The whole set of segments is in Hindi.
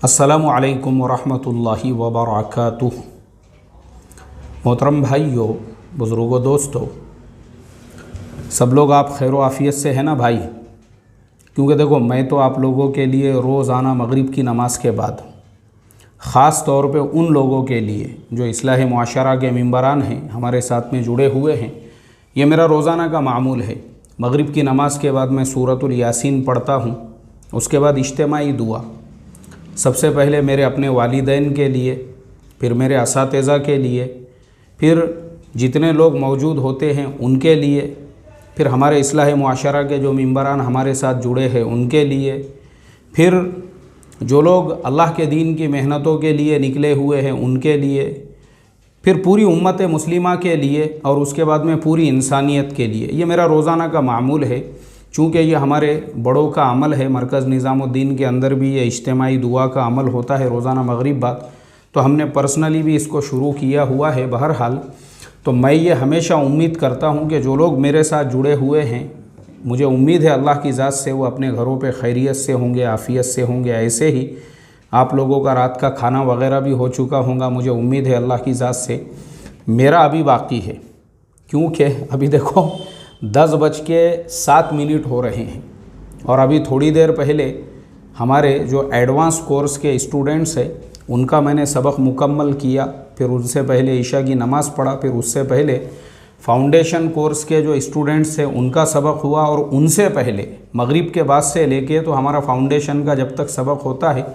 अस्सलामु अलैकुम वरहमतुल्लाहि वबरकातुह। मोहतरम भाइयों, बुज़ुर्गों, दोस्तों, सब लोग आप खैर आफ़ियत से हैं ना भाई? क्योंकि देखो, मैं तो आप लोगों के लिए रोज़ाना मगरिब की नमाज के बाद ख़ास तौर पे उन लोगों के लिए जो इस्लाह मुआशरा के मेंबरान हैं, हमारे साथ में जुड़े हुए हैं, ये मेरा रोज़ाना का मामूल है। मगरिब की नमाज के बाद मैं सूरतुल यासीन पढ़ता हूँ। उसके बाद इज्तिमाई दुआ, सबसे पहले मेरे अपने वालिदैन के लिए, फिर मेरे असातिज़ा के लिए, फिर जितने लोग मौजूद होते हैं उनके लिए, फिर हमारे इस्लाह मुआशरा के जो मेंबरान हमारे साथ जुड़े हैं उनके लिए, फिर जो लोग अल्लाह के दीन की मेहनतों के लिए निकले हुए हैं उनके लिए, फिर पूरी उम्मत मुस्लिमा के लिए, और उसके बाद में पूरी इंसानियत के लिए। ये मेरा रोज़ाना का मामूल है। चूँकि ये हमारे बड़ों का अमल है, मरकज़ निज़ामुद्दीन के अंदर भी ये इज्तिमाई दुआ का अमल होता है रोज़ाना मगरिब बाद, तो हमने पर्सनली भी इसको शुरू किया हुआ है। बहरहाल, तो मैं ये हमेशा उम्मीद करता हूँ कि जो लोग मेरे साथ जुड़े हुए हैं, मुझे उम्मीद है अल्लाह की ज़ात से वो अपने घरों पे खैरियत से होंगे, आफ़ियत से होंगे। ऐसे ही आप लोगों का रात का खाना वगैरह भी हो चुका होगा, मुझे उम्मीद है अल्लाह की ज़ात से। मेरा अभी बाकी है, क्योंकि अभी देखो 10:07 हो रहे हैं, और अभी थोड़ी देर पहले हमारे जो एडवांस कोर्स के स्टूडेंट्स हैं उनका मैंने सबक मुकम्मल किया। फिर उनसे पहले ईशा की नमाज़ पढ़ा, फिर उससे पहले फाउंडेशन कोर्स के जो स्टूडेंट्स हैं उनका सबक हुआ, और उनसे पहले मगरिब के बाद से लेके तो हमारा फाउंडेशन का जब तक सबक होता है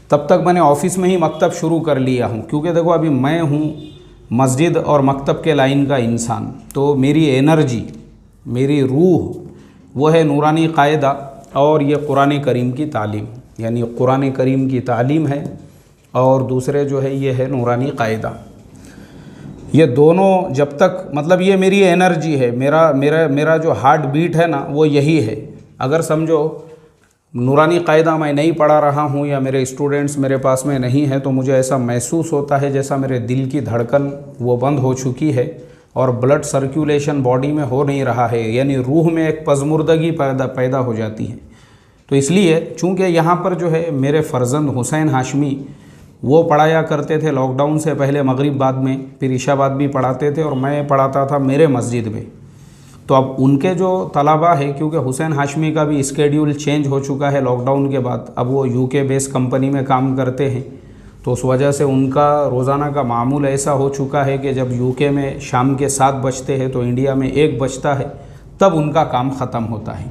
तब तक मैंने ऑफ़िस में ही मकतब शुरू कर लिया हूँ। क्योंकि देखो, अभी मैं हूँ मस्जिद और मकतब के लाइन का इंसान, तो मेरी एनर्जी, मेरी रूह वो है नूरानी कायदा और ये कुरान करीम की तालीम, यानी कुरान करीम की तालीम है, और दूसरे जो है ये है नूरानी कायदा। ये दोनों जब तक, मतलब ये मेरी एनर्जी है, मेरा मेरा मेरा जो हार्ट बीट है ना वो यही है। अगर समझो नूरानी कायदा मैं नहीं पढ़ा रहा हूँ या मेरे स्टूडेंट्स मेरे पास में नहीं है, तो मुझे ऐसा महसूस होता है जैसा मेरे दिल की धड़कन वो बंद हो चुकी है और ब्लड सर्कुलेशन बॉडी में हो नहीं रहा है, यानी रूह में एक पज़मुर्दगी पैदा हो जाती है। तो इसलिए चूँकि यहाँ पर जो है मेरे फ़र्जंद हुसैन हाशमी वो पढ़ाया करते थे लॉकडाउन से पहले मगरिब बाद में, फिर इशा बाद भी पढ़ाते थे, और मैं पढ़ाता था मेरे मस्जिद में। तो अब उनके जो तलबा है, क्योंकि हुसैन हाशमी का भी स्केड्यूल चेंज हो चुका है लॉकडाउन के बाद, अब वो यूके बेस कंपनी में काम करते हैं, तो उस वजह से उनका रोज़ाना का मामूल ऐसा हो चुका है कि जब यूके में शाम के 7 बजते हैं तो इंडिया में 1 बजता है, तब उनका काम ख़त्म होता है।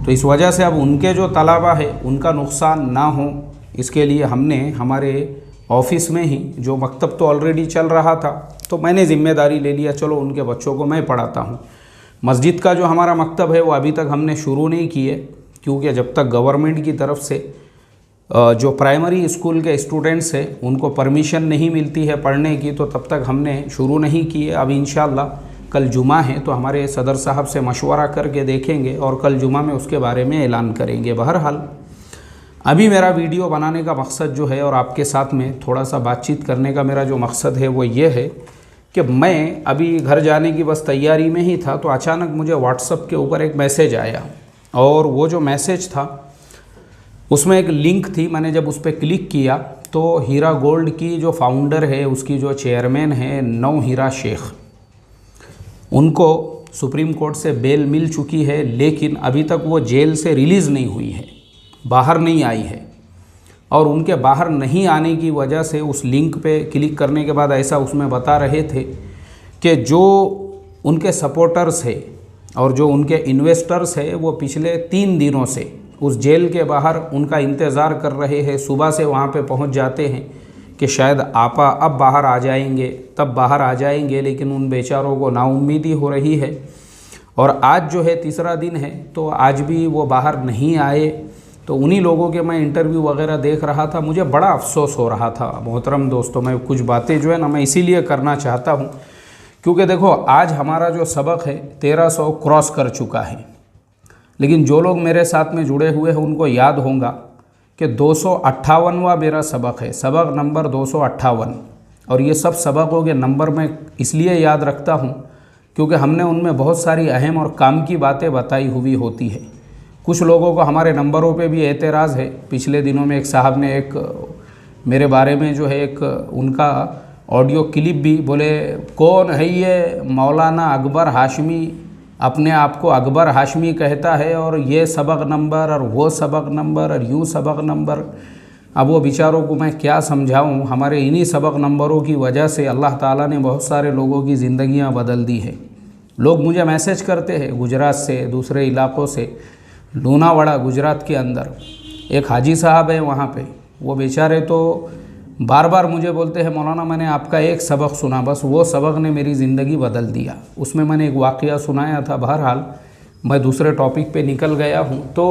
तो इस वजह से अब उनके जो तलबा है उनका नुकसान ना हो, इसके लिए हमने हमारे ऑफ़िस में ही, जो मकतब तो ऑलरेडी चल रहा था, तो मैंने ज़िम्मेदारी ले लिया, चलो उनके बच्चों को मैं पढ़ाता हूँ। मस्जिद का जो हमारा मकतब है वो अभी तक हमने शुरू नहीं किए, क्योंकि जब तक गवर्नमेंट की तरफ से जो प्राइमरी स्कूल के स्टूडेंट्स हैं उनको परमिशन नहीं मिलती है पढ़ने की, तो तब तक हमने शुरू नहीं किए। अब इंशाअल्लाह कल जुमा है तो हमारे सदर साहब से मशवरा करके देखेंगे, और कल जुमा में उसके बारे में ऐलान करेंगे। बहरहाल, अभी मेरा वीडियो बनाने का मकसद जो है और आपके साथ में थोड़ा सा बातचीत करने का मेरा जो मकसद है वो ये है कि मैं अभी घर जाने की बस तैयारी में ही था, तो अचानक मुझे व्हाट्सएप के ऊपर एक मैसेज आया, और वो जो मैसेज था उसमें एक लिंक थी। मैंने जब उस पर क्लिक किया तो हीरा गोल्ड की जो फाउंडर है, उसकी जो चेयरमैन है हीरा शेख, उनको सुप्रीम कोर्ट से बेल मिल चुकी है, लेकिन अभी तक वो जेल से रिलीज़ नहीं हुई है, बाहर नहीं आई है। और उनके बाहर नहीं आने की वजह से उस लिंक पे क्लिक करने के बाद ऐसा उसमें बता रहे थे कि जो उनके सपोर्टर्स है और जो उनके इन्वेस्टर्स है वो पिछले 3 दिनों से उस जेल के बाहर उनका इंतज़ार कर रहे हैं। सुबह से वहाँ पे पहुँच जाते हैं कि शायद आपा अब बाहर आ जाएंगे, तब बाहर आ जाएंगे, लेकिन उन बेचारों को नाउम्मीदी हो रही है। और आज जो है तीसरा दिन है, तो आज भी वो बाहर नहीं आए। तो उन्हीं लोगों के मैं इंटरव्यू वगैरह देख रहा था, मुझे बड़ा अफसोस हो रहा था। मोहतरम दोस्तों, मैं कुछ बातें जो है ना मैं इसीलिए करना चाहता हूँ, क्योंकि देखो आज हमारा जो सबक है 1300 क्रॉस कर चुका है, लेकिन जो लोग मेरे साथ में जुड़े हुए हैं उनको याद होगा कि 258वां मेरा सबक है, सबक नंबर 258। और ये सब सबकों के नंबर मैं इसलिए याद रखता हूँ क्योंकि हमने उनमें बहुत सारी अहम और काम की बातें बताई हुई होती है। कुछ लोगों को हमारे नंबरों पे भी एतराज़ है। पिछले दिनों में एक साहब ने एक मेरे बारे में जो है एक उनका ऑडियो क्लिप भी बोले, कौन है ये मौलाना अकबर हाशमी, अपने आप को अकबर हाशमी कहता है और ये सबक नंबर और वो सबक नंबर और यूँ सबक नंबर। अब वो बेचारों को मैं क्या समझाऊं, हमारे इन्हीं सबक नंबरों की वजह से अल्लाह ताला ने बहुत सारे लोगों की ज़िंदगियां बदल दी है। लोग मुझे मैसेज करते हैं गुजरात से, दूसरे इलाक़ों से। लूनावाड़ा गुजरात के अंदर एक हाजी साहब है, वहाँ पे वो बेचारे तो बार बार मुझे बोलते हैं, मौलाना मैंने आपका एक सबक सुना, बस वो सबक ने मेरी ज़िंदगी बदल दिया। उसमें मैंने एक वाक़या सुनाया था। बहरहाल मैं दूसरे टॉपिक पे निकल गया हूँ। तो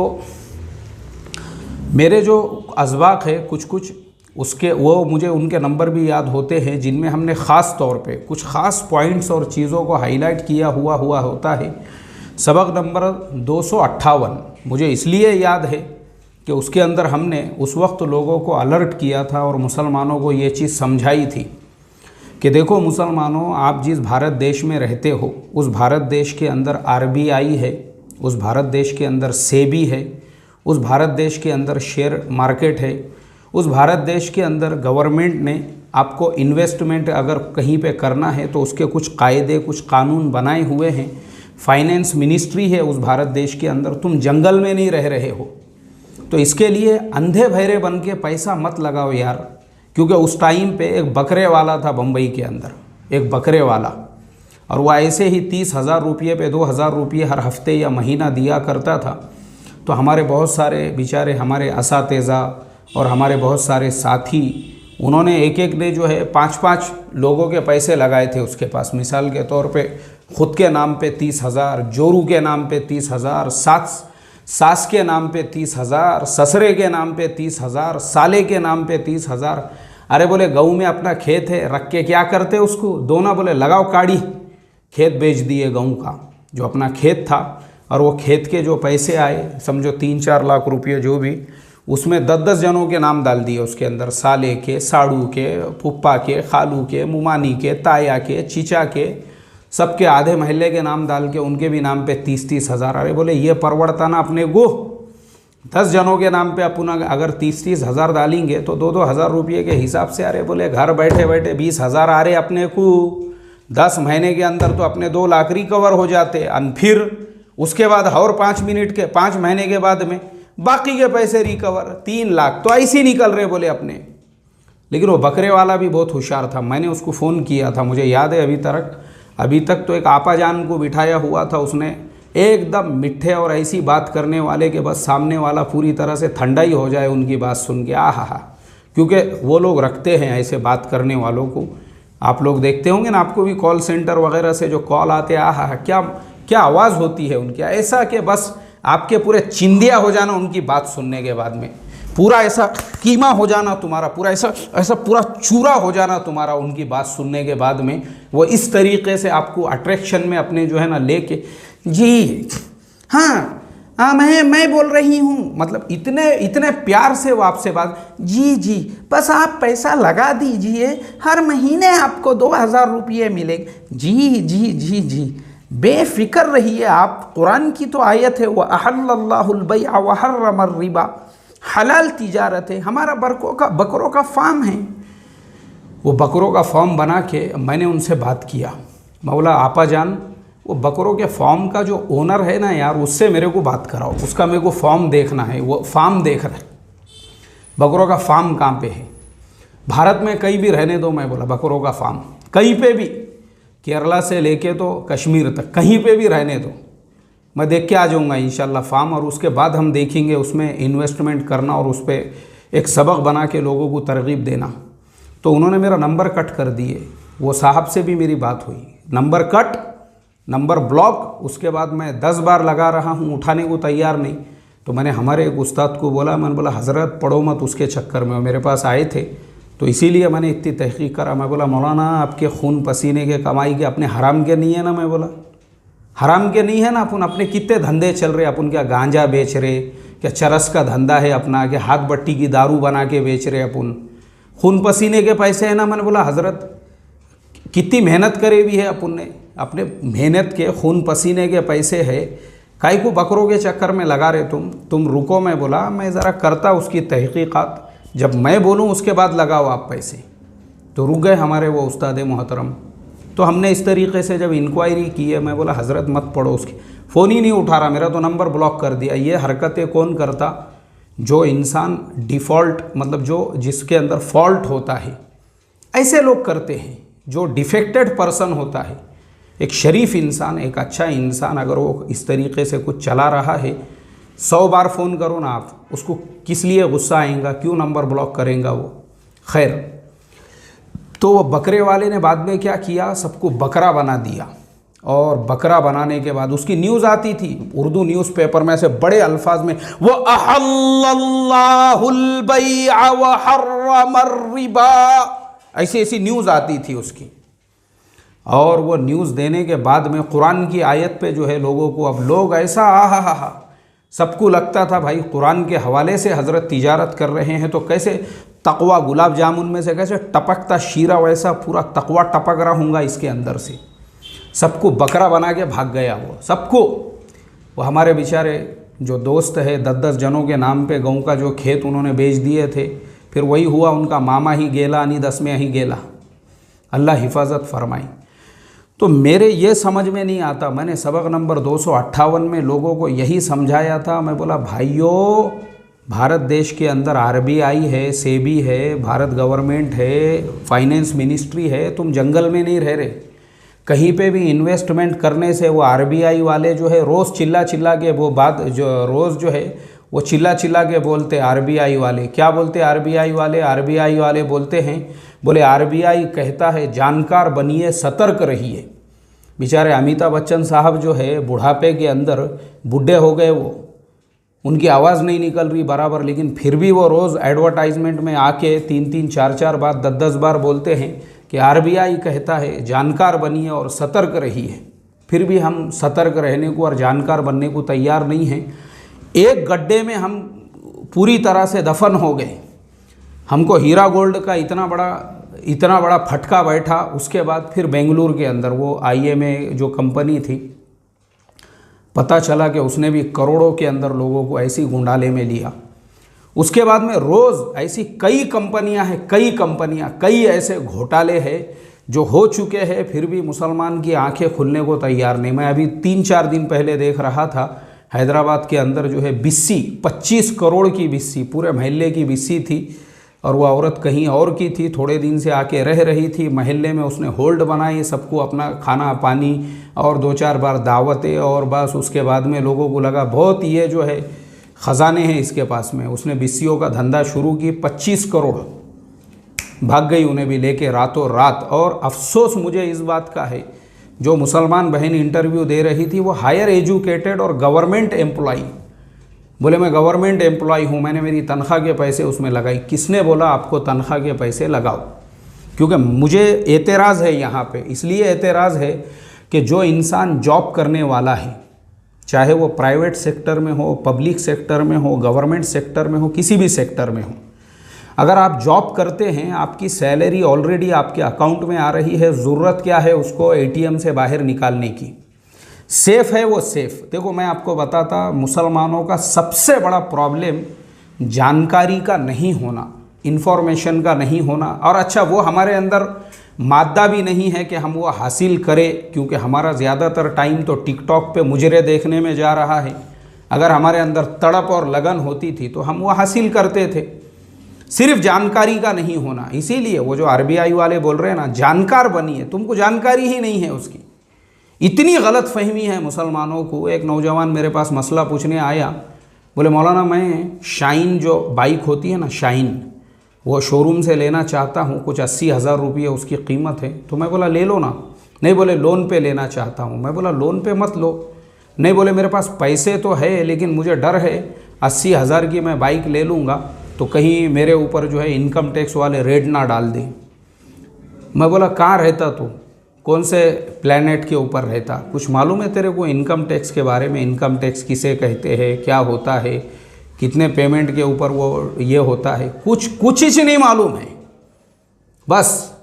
मेरे जो अज़वाक़ है कुछ उसके वो मुझे उनके नंबर भी याद होते हैं, जिनमें हमने ख़ास तौर पे कुछ ख़ास पॉइंट्स और चीज़ों को हाईलाइट किया हुआ होता है। सबक नंबर 258 मुझे इसलिए याद है कि उसके अंदर हमने उस वक्त लोगों को अलर्ट किया था और मुसलमानों को ये चीज़ समझाई थी कि देखो मुसलमानों, आप जिस भारत देश में रहते हो उस भारत देश के अंदर RBI है, उस भारत देश के अंदर सेबी है, उस भारत देश के अंदर शेयर मार्केट है, उस भारत देश के अंदर गवर्नमेंट ने आपको इन्वेस्टमेंट अगर कहीं पे करना है तो उसके कुछ कायदे कुछ कानून बनाए हुए हैं। फाइनेंस मिनिस्ट्री है उस भारत देश के अंदर। तुम जंगल में नहीं रह रहे हो, तो इसके लिए अंधे बहरे बन के पैसा मत लगाओ यार। क्योंकि उस टाइम पे एक बकरे वाला था बम्बई के अंदर, एक बकरे वाला, और वह ऐसे ही 30,000 रुपये पे 2,000 रुपये हर हफ्ते या महीना दिया करता था। तो हमारे बहुत सारे बेचारे हमारे असातिज़ा और हमारे बहुत सारे साथी, उन्होंने एक ने जो है 5-5 लोगों के पैसे लगाए थे उसके पास। मिसाल के तौर पे ख़ुद के नाम पे 30,000, जोरू के नाम पे 30,000, सास के नाम पे 30,000, ससरे के नाम पे 30,000, साले के नाम पे 30,000। अरे बोले गऊ में अपना खेत है, रख के क्या करते उसको, दोना बोले लगाओ काड़ी। खेत बेच दिए गऊ का, जो अपना खेत था, और वो खेत के जो पैसे आए समझो 3-4 लाख रुपये जो भी, उसमें 10-10 जनों के नाम डाल दिए उसके अंदर, साले के, साड़ू के, फुप्पा के, खालू के, मुमानी के, ताया के, चीचा के, सबके आधे महल्ले के नाम डाल के उनके भी नाम पे 30-30 हज़ार। अरे बोले ये परवड़ता ना अपने को, 10 जनों के नाम पे अपन अगर 30-30 हज़ार डालेंगे तो 2-2 हज़ार रुपये के हिसाब से, अरे बोले घर बैठे बैठे 20 हज़ार आ रहे अपने को। 10 महीने के अंदर तो अपने 2 लाख रिकवर हो जाते। और फिर उसके बाद और 5 महीने के बाद में बाकी के पैसे रिकवर, 3 लाख तो ऐसे ही निकल रहे बोले अपने। लेकिन वो बकरे वाला भी बहुत होशियार था। मैंने उसको फ़ोन किया था, मुझे याद है अभी तक तो एक आपा जान को बिठाया हुआ था उसने, एकदम मिठे और ऐसी बात करने वाले के बस सामने वाला पूरी तरह से ठंडा ही हो जाए उनकी बात सुन के। हा, क्योंकि वो लोग रखते हैं ऐसे बात करने वालों को। आप लोग देखते होंगे ना, आपको भी कॉल सेंटर वगैरह से जो कॉल आते हैं, हा क्या आवाज़ होती है उनकी, ऐसा कि बस आपके पूरे चिंदिया हो जाना उनकी बात सुनने के बाद में, पूरा ऐसा कीमा हो जाना तुम्हारा, पूरा ऐसा पूरा चूरा हो जाना तुम्हारा उनकी बात सुनने के बाद में। वो इस तरीके से आपको अट्रैक्शन में अपने जो है ना लेके, जी हाँ मैं बोल रही हूँ, मतलब इतने प्यार से वो आपसे बात, जी बस आप पैसा लगा दीजिए, हर महीने आपको 2,000 रुपये मिलेंगे। जी बेफिक्र रहिए आप। कुरान की तो आयत है, वह अहल्लल्लाहुल बैअ व हर्रमर रिबा, हलाल तिजारत है। हमारा बकरों का फार्म है। वो बकरों का फार्म बना के मैंने उनसे बात किया, मौला आपा जान वो बकरों के फार्म का जो ओनर है ना यार, उससे मेरे को बात कराओ, उसका मेरे को फार्म देखना है। वो फार्म देख रहा है, बकरों का फार्म कहाँ पे है, भारत में कहीं भी रहने दो। मैं बोला बकरों का फार्म कहीं पे भी, केरला से लेके तो कश्मीर तक कहीं पे भी रहने दो, मैं देख के आ जाऊँगा इंशाल्लाह फार्म। और उसके बाद हम देखेंगे उसमें इन्वेस्टमेंट करना और उस पर एक सबक बना के लोगों को तरगीब देना। तो उन्होंने मेरा नंबर कट कर दिए। वो साहब से भी मेरी बात हुई, नंबर कट, नंबर ब्लॉक। उसके बाद मैं 10 बार लगा रहा हूँ, उठाने को तैयार नहीं। तो मैंने हमारे एक उस्ताद को बोला, मैंने बोला हज़रत पढ़ो मत उसके चक्कर में। मेरे पास आए थे तो इसीलिए मैंने इतनी तहकीक करा। मैं बोला मौलाना आपके खून पसीने के कमाई के अपने हराम के नहीं है ना। मैं बोला हराम के नहीं है ना, अपन अपने कितने धंधे चल रहे, अपन क्या गांजा बेच रहे, क्या चरस का धंधा है अपना, क्या हाथ बट्टी की दारू बना के बेच रहे अपन, खून पसीने के पैसे हैं ना। मैंने बोला हज़रत कितनी मेहनत करे भी है अपन ने, अपने मेहनत के खून पसीने के पैसे है, काहे को बकरों के चक्कर में लगा रहे तुम रुको। मैं बोला मैं ज़रा करता उसकी तहकीकात, जब मैं बोलूँ उसके बाद लगाओ आप पैसे। तो रुक गए हमारे वो उस्ताद मोहतरम। तो हमने इस तरीके से जब इंक्वायरी की है, मैं बोला हज़रत मत पढ़ो, उसकी फ़ोन ही नहीं उठा रहा, मेरा तो नंबर ब्लॉक कर दिया। ये हरकतें कौन करता? जो इंसान डिफ़ॉल्ट, मतलब जो जिसके अंदर फॉल्ट होता है, ऐसे लोग करते हैं। जो डिफेक्टेड पर्सन होता है, एक शरीफ इंसान, एक अच्छा इंसान, अगर वो इस तरीके से कुछ चला रहा है, 100 बार फ़ोन करो ना आप, उसको किस लिए गुस्सा आएगा, क्यों नंबर ब्लॉक करेगा वो। खैर, तो वो बकरे वाले ने बाद में क्या किया, सबको बकरा बना दिया। और बकरा बनाने के बाद उसकी न्यूज़ आती थी उर्दू न्यूज़पेपर में, ऐसे बड़े अल्फाज में, वो अहल्लल्लाहुल बैअ व हर्रमर रिबा, ऐसी ऐसी न्यूज़ आती थी उसकी। और वो न्यूज़ देने के बाद में कुरान की आयत पे जो है लोगों को, अब लोग ऐसा हा, सबको लगता था भाई कुरान के हवाले से हज़रत तिजारत कर रहे हैं, तो कैसे तकवा गुलाब जामुन में से कैसे टपकता शीरा, वैसा पूरा तकवा टपक रहा हूँगा इसके अंदर से। सबको बकरा बना के भाग गया वो, सबको। वो हमारे बेचारे जो दोस्त है 10-10 जनों के नाम पे गाँव का जो खेत उन्होंने बेच दिए थे, फिर वही हुआ, उनका मामा ही गेला नहीं 10 में ही गेला। अल्लाह हिफाजत फरमाई। तो मेरे ये समझ में नहीं आता, मैंने सबक नंबर 258 में लोगों को यही समझाया था। मैं बोला भाइयों, भारत देश के अंदर RBI है, सेबी है, भारत गवर्नमेंट है, फाइनेंस मिनिस्ट्री है, तुम जंगल में नहीं रह रहे। कहीं पे भी इन्वेस्टमेंट करने से वो RBI वाले जो है रोज़ चिल्ला के वो बात जो रोज़ जो है वो चिल्ला के बोलते RBI वाले। क्या बोलते RBI वाले बोलते हैं, बोले RBI कहता है जानकार बनिए, सतर्क रहिए। बेचारे अमिताभ बच्चन साहब जो है बुढ़ापे के अंदर बूढ़े हो गए, वो उनकी आवाज़ नहीं निकल रही बराबर, लेकिन फिर भी वो रोज़ एडवर्टाइजमेंट में आके 3-3, 4-4 बार, 10-10 बार बोलते हैं कि RBI कहता है जानकार बनिए और सतर्क रहिए। फिर भी हम सतर्क रहने को और जानकार बनने को तैयार नहीं हैं। एक गड्ढे में हम पूरी तरह से दफन हो गए। हमको हीरा गोल्ड का इतना बड़ा फटका बैठा। उसके बाद फिर बेंगलुरु के अंदर वो IMA जो कंपनी थी, पता चला कि उसने भी करोड़ों के अंदर लोगों को ऐसी गुंडाले में लिया। उसके बाद में रोज़ ऐसी कई कंपनियां हैं, कई ऐसे घोटाले हैं जो हो चुके हैं, फिर भी मुसलमान की आंखें खुलने को तैयार नहीं। मैं अभी 3-4 दिन पहले देख रहा था, हैदराबाद के अंदर जो है बिस्सी, 25 करोड़ की बिस्सी, पूरे मोहल्ले की बिस्सी थी, और वो औरत कहीं और की थी, थोड़े दिन से आके रह रही थी मोहल्ले में। उसने होल्ड बनाई, सबको अपना खाना पानी और 2-4 बार दावतें, और बस उसके बाद में लोगों को लगा बहुत ये जो है ख़जाने हैं इसके पास में। उसने बिस्सियों का धंधा शुरू की, 25 करोड़ भाग गई उन्हें भी लेके रातों रात। और अफसोस मुझे इस बात का है, जो मुसलमान बहन इंटरव्यू दे रही थी वो हायर एजुकेटेड और गवर्नमेंट एम्प्लॉई, बोले मैं गवर्नमेंट एम्प्लॉय हूँ, मैंने मेरी तनख्वाह के पैसे उसमें लगाई। किसने बोला आपको तनख्वाह के पैसे लगाओ? क्योंकि मुझे एतराज़ है यहाँ पे, इसलिए एतराज़ है कि जो इंसान जॉब करने वाला है, चाहे वो प्राइवेट सेक्टर में हो, पब्लिक सेक्टर में हो, गवर्नमेंट सेक्टर में हो, किसी भी सेक्टर में हो, अगर आप जॉब करते हैं, आपकी सैलरी ऑलरेडी आपके अकाउंट में आ रही है, ज़रूरत क्या है उसको ATM से बाहर निकालने की? सेफ़ है वो सेफ़। देखो मैं आपको बताता, मुसलमानों का सबसे बड़ा प्रॉब्लम जानकारी का नहीं होना, इन्फॉर्मेशन का नहीं होना। और अच्छा, वो हमारे अंदर मादा भी नहीं है कि हम वो हासिल करें, क्योंकि हमारा ज़्यादातर टाइम तो टिकटॉक पे मुजरे देखने में जा रहा है। अगर हमारे अंदर तड़प और लगन होती थी तो हम वो हासिल करते थे। सिर्फ जानकारी का नहीं होना, इसीलिए वो जो RBI वाले बोल रहे हैं ना, जानकार बनिए, तुमको जानकारी ही नहीं है उसकी। इतनी गलत फहमी है मुसलमानों को। एक नौजवान मेरे पास मसला पूछने आया, बोले मौलाना मैं शाइन जो बाइक होती है ना, शाइन, वो शोरूम से लेना चाहता हूँ, कुछ 80,000 रुपये उसकी कीमत है। तो मैं बोला ले लो ना। नहीं, बोले लोन पे लेना चाहता हूँ। मैं बोला लोन पे मत लो। नहीं, बोले मेरे पास पैसे तो है, लेकिन मुझे डर है 80,000 की मैं बाइक ले लूँगा तो कहीं मेरे ऊपर जो है इनकम टैक्स वाले रेड ना डाल दें। मैं बोला कहाँ रहता तू, कौन से प्लैनेट के ऊपर रहता, कुछ मालूम है तेरे को इनकम टैक्स के बारे में? इनकम टैक्स किसे कहते हैं, क्या होता है, कितने पेमेंट के ऊपर वो ये होता है? कुछ ही नहीं मालूम है। बस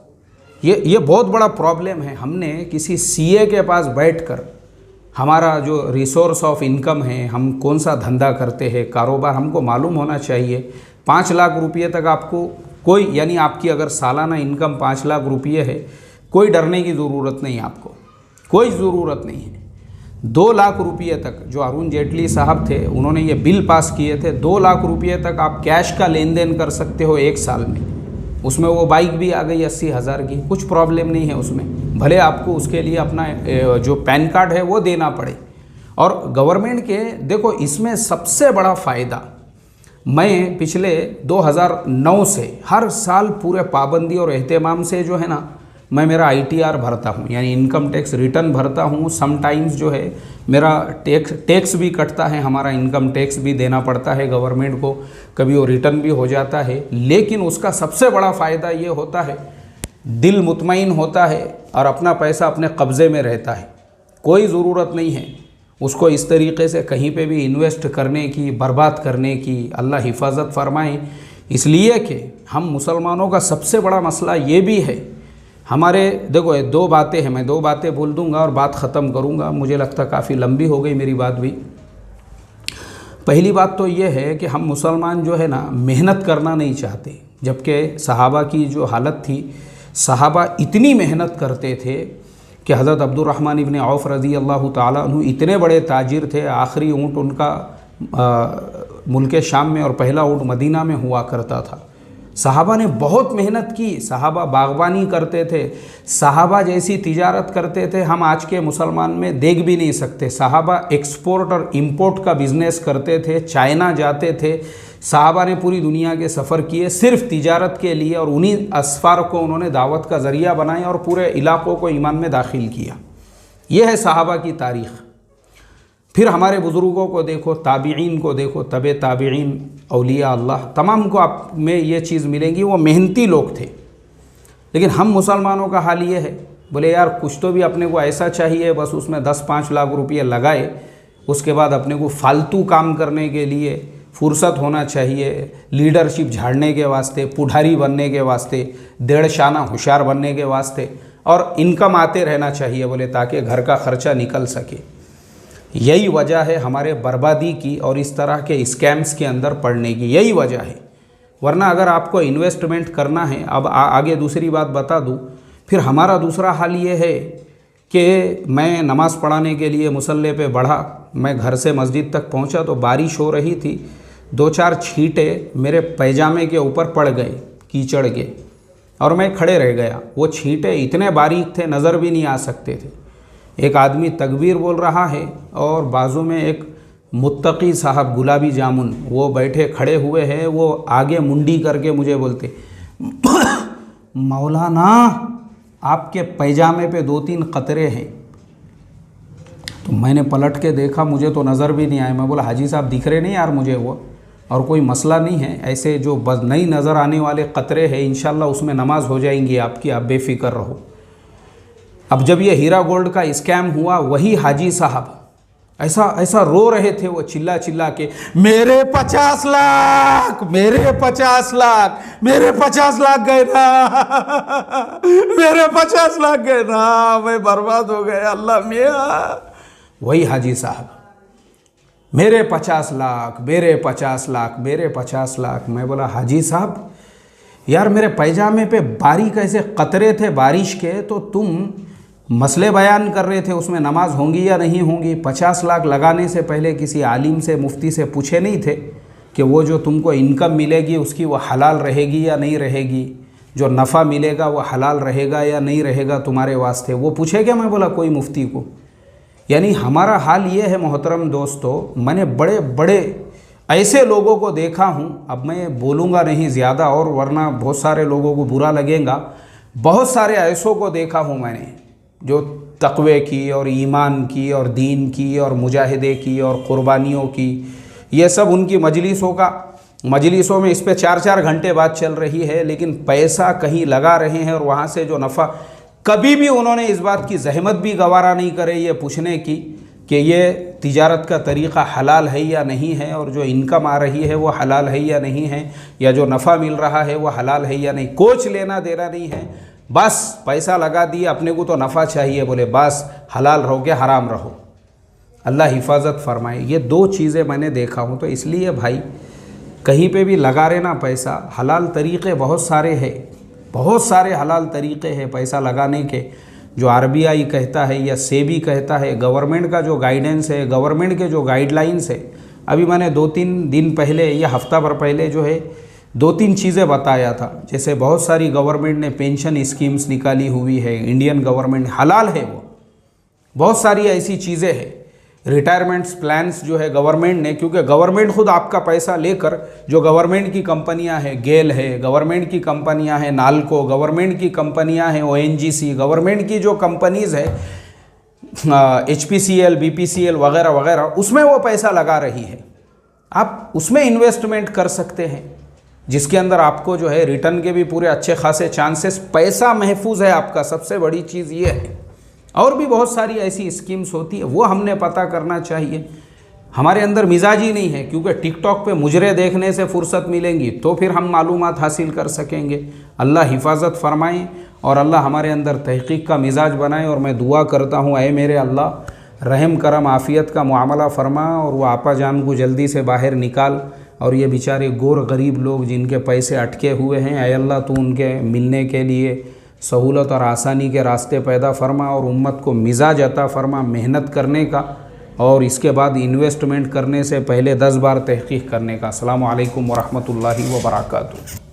ये बहुत बड़ा प्रॉब्लम है। हमने किसी CA के पास बैठकर हमारा जो रिसोर्स ऑफ इनकम है, हम कौन सा धंधा करते हैं, कारोबार हमको मालूम होना चाहिए। 5 लाख रुपये तक आपको कोई, यानी आपकी अगर सालाना इनकम 5 लाख रुपये है, कोई डरने की ज़रूरत नहीं, आपको कोई ज़रूरत नहीं है। 2 लाख रुपये तक, जो अरुण जेटली साहब थे उन्होंने ये बिल पास किए थे, 2 लाख रुपये तक आप कैश का लेन देन कर सकते हो 1 साल में। उसमें वो बाइक भी आ गई 80,000 की, कुछ प्रॉब्लम नहीं है उसमें। भले आपको उसके लिए अपना जो पैन कार्ड है वो देना पड़े। और गवर्नमेंट के देखो इसमें सबसे बड़ा फ़ायदा, मैं पिछले 2009 से हर साल पूरे पाबंदी और एहतमाम से जो है ना, मैं मेरा ITR भरता हूँ, यानी इनकम टैक्स रिटर्न भरता हूँ। समटाइम्स जो है मेरा टैक्स भी कटता है, हमारा इनकम टैक्स भी देना पड़ता है गवर्नमेंट को, कभी वो रिटर्न भी हो जाता है। लेकिन उसका सबसे बड़ा फ़ायदा ये होता है, दिल मुतमईन होता है और अपना पैसा अपने कब्ज़े में रहता है। कोई ज़रूरत नहीं है उसको इस तरीके से कहीं पे भी इन्वेस्ट करने की, बर्बाद करने की। अल्लाह हिफाजत फरमाए। इसलिए कि हम मुसलमानों का सबसे बड़ा मसला ये भी है, हमारे देखो 2 बातें हैं, मैं 2 बातें बोल दूंगा और बात ख़त्म करूंगा, मुझे लगता काफ़ी लंबी हो गई मेरी बात भी। पहली बात तो ये है कि हम मुसलमान जो है ना मेहनत करना नहीं चाहते, जबकि सहाबा की जो हालत थी, सहाबा इतनी मेहनत करते थे कि हज़रत अब्दुर्रहमान इब्न औफ रज़ी अल्लाह ताला अन्हु इतने बड़े ताजिर थे। आखिरी ऊँट उनका मुल्क शाम में और पहला ऊँट मदीना में हुआ करता था। सहाबा ने बहुत मेहनत की, सहाबा बागबानी करते थे, सहाबा जैसी तिजारत करते थे हम आज के मुसलमान में देख भी नहीं सकते। सहाबा एक्सपोर्ट और इंपोर्ट का बिज़नेस करते थे, चाइना जाते थे। सहाबा ने पूरी दुनिया के सफ़र किए सिर्फ तिजारत के लिए, और उन्हीं असफार को उन्होंने दावत का ज़रिया बनाया और पूरे इलाक़ों को ईमान में दाखिल किया। यह है सहाबा की तारीख़। फिर हमारे बुज़ुर्गों को देखो, ताबीईन को देखो, तबे ताबीईन, औलिया अल्लाह, तमाम को आप में ये चीज़ मिलेंगी, वो मेहनती लोग थे। लेकिन हम मुसलमानों का हाल ये है, बोले यार कुछ तो भी अपने को ऐसा चाहिए, बस उसमें 10-5 लाख रुपये लगाए, उसके बाद अपने को फालतू काम करने के लिए फुर्सत होना चाहिए, लीडरशिप झाड़ने के वास्ते, पुढ़ारी बनने के वास्ते, 1.5 शाना होशियार बनने के वास्ते, और इनकम आते रहना चाहिए बोले, ताकि घर का खर्चा निकल सके। यही वजह है हमारे बर्बादी की और इस तरह के स्कैम्स के अंदर पड़ने की, यही वजह है। वरना अगर आपको इन्वेस्टमेंट करना है, अब आगे दूसरी बात बता दूं, फिर हमारा दूसरा हाल ये है कि मैं नमाज़ पढ़ाने के लिए मुसल्ले पे बढ़ा, मैं घर से मस्जिद तक पहुंचा तो बारिश हो रही थी, 2-4 छींटे मेरे पैजामे के ऊपर पड़ गए कीचड़ के, और मैं खड़े रह गया। वो छींटे इतने बारीक थे, नज़र भी नहीं आ सकते थे। एक आदमी तकबीर बोल रहा है और बाजू में एक मुत्तकी साहब गुलाबी जामुन वो बैठे खड़े हुए हैं। वो आगे मुंडी करके मुझे बोलते, मौलाना आपके पैजामे पे 2-3 कतरे हैं। तो मैंने पलट के देखा, मुझे तो नज़र भी नहीं आया। मैं बोला हाजी साहब दिख रहे नहीं यार मुझे वो, और कोई मसला नहीं है, ऐसे जो बस नहीं नज़र आने वाले कतरे हैं इंशाल्लाह उसमें नमाज हो जाएंगी आपकी, आप बेफिक्र रहो। अब जब ये हीरा गोल्ड का स्कैम हुआ, वही हाजी साहब ऐसा रो रहे थे, वो चिल्ला चिल्ला के, मेरे 50 लाख, मेरे 50 लाख, मेरे 50 लाख गए ना, मेरे 50 लाख गए ना, मैं बर्बाद हो गया अल्लाह मियाँ। वही हाजी साहब, मेरे 50 लाख, मेरे 50 लाख, मेरे 50 लाख। मैं बोला हाजी साहब यार मेरे पैजामे पे बारीक ऐसे कतरे थे बारिश के, तो तुम मसले बयान कर रहे थे उसमें नमाज होंगी या नहीं होंगी। 50 लाख लगाने से पहले किसी आलिम से, मुफ्ती से पूछे नहीं थे कि वो जो तुमको इनकम मिलेगी उसकी वो हलाल रहेगी या नहीं रहेगी, जो नफ़ा मिलेगा वो हलाल रहेगा या नहीं रहेगा तुम्हारे वास्ते, वो पूछे क्या? मैं बोला कोई मुफ्ती को। यानी हमारा हाल ये है मोहतरम दोस्तों, मैंने बड़े बड़े ऐसे लोगों को देखा हूँ, अब मैं बोलूँगा नहीं ज़्यादा और वरना बहुत सारे लोगों को बुरा लगेगा। बहुत सारे ऐसों को देखा हूँ मैंने जो तक़वे की और ईमान की और दीन की और मुजाहिदे की और क़ुरबानियों की, ये सब उनकी मजलिसों में इस पे 4-4 घंटे बात चल रही है, लेकिन पैसा कहीं लगा रहे हैं और वहाँ से जो नफ़ा, कभी भी उन्होंने इस बात की जहमत भी गवारा नहीं करे ये पूछने की कि ये तिजारत का तरीक़ा हलाल है या नहीं है, और जो इनकम आ रही है वो हलाल है या नहीं है, या जो नफ़ा मिल रहा है वो हलाल है या नहीं। कुछ लेना देना नहीं है, बस पैसा लगा दिए, अपने को तो नफ़ा चाहिए, बोले बस हलाल रहो के हराम रहो। अल्लाह हिफाजत फरमाए। ये 2 चीज़ें मैंने देखा हूँ। तो इसलिए भाई कहीं पे भी लगा रहना पैसा, हलाल तरीक़े बहुत सारे हैं, बहुत सारे हलाल तरीक़े हैं पैसा लगाने के, जो RBI कहता है या सेबी कहता है, गवर्नमेंट का जो गाइडेंस है, गवर्नमेंट के जो गाइडलाइंस है। अभी मैंने 2-3 दिन पहले या हफ्ता भर पहले जो है 2-3 चीज़ें बताया था। जैसे बहुत सारी गवर्नमेंट ने पेंशन स्कीम्स निकाली हुई है, इंडियन गवर्नमेंट, हलाल है वो। बहुत सारी ऐसी चीज़ें हैं, रिटायरमेंट्स प्लान्स जो है गवर्नमेंट ने, क्योंकि गवर्नमेंट खुद आपका पैसा लेकर, जो गवर्नमेंट की कंपनियां हैं, गेल है, गवर्नमेंट की कंपनियां हैं, नाल्को, गवर्नमेंट की कंपनियां हैं, ONGC, गवर्नमेंट की जो कंपनीज़ है, HPCL, BPCL वगैरह वगैरह, उसमें वो पैसा लगा रही है। आप उसमें इन्वेस्टमेंट कर सकते हैं, जिसके अंदर आपको जो है रिटर्न के भी पूरे अच्छे खासे चांसेस, पैसा महफूज है आपका। सबसे बड़ी चीज़ ये है। और भी बहुत सारी ऐसी स्कीम्स होती है, वो हमने पता करना चाहिए। हमारे अंदर मिजाज ही नहीं है, क्योंकि टिकटॉक पे मुजरे देखने से फुर्सत मिलेंगी तो फिर हम मालूमात हासिल कर सकेंगे। अल्लाह हिफाजत फरमाए और अल्लाह हमारे अंदर तहकीक का मिजाज बनाए। और मैं दुआ करता हूँ, ऐ मेरे अल्लाह रहम करम आफ़ियत का मुआमला फरमा और वो आपा जान को जल्दी से बाहर निकाल। और ये बेचारे गोर गरीब लोग जिनके पैसे अटके हुए हैं, ऐ अल्लाह तू उनके मिलने के लिए सहूलत और आसानी के रास्ते पैदा फरमा और उम्मत को मिजाज अता फरमा मेहनत करने का, और इसके बाद इन्वेस्टमेंट करने से पहले 10 बार तहकीक करने का। अस्सलामु अलैकुम वरहमतुल्लाहि वबरकातुहू।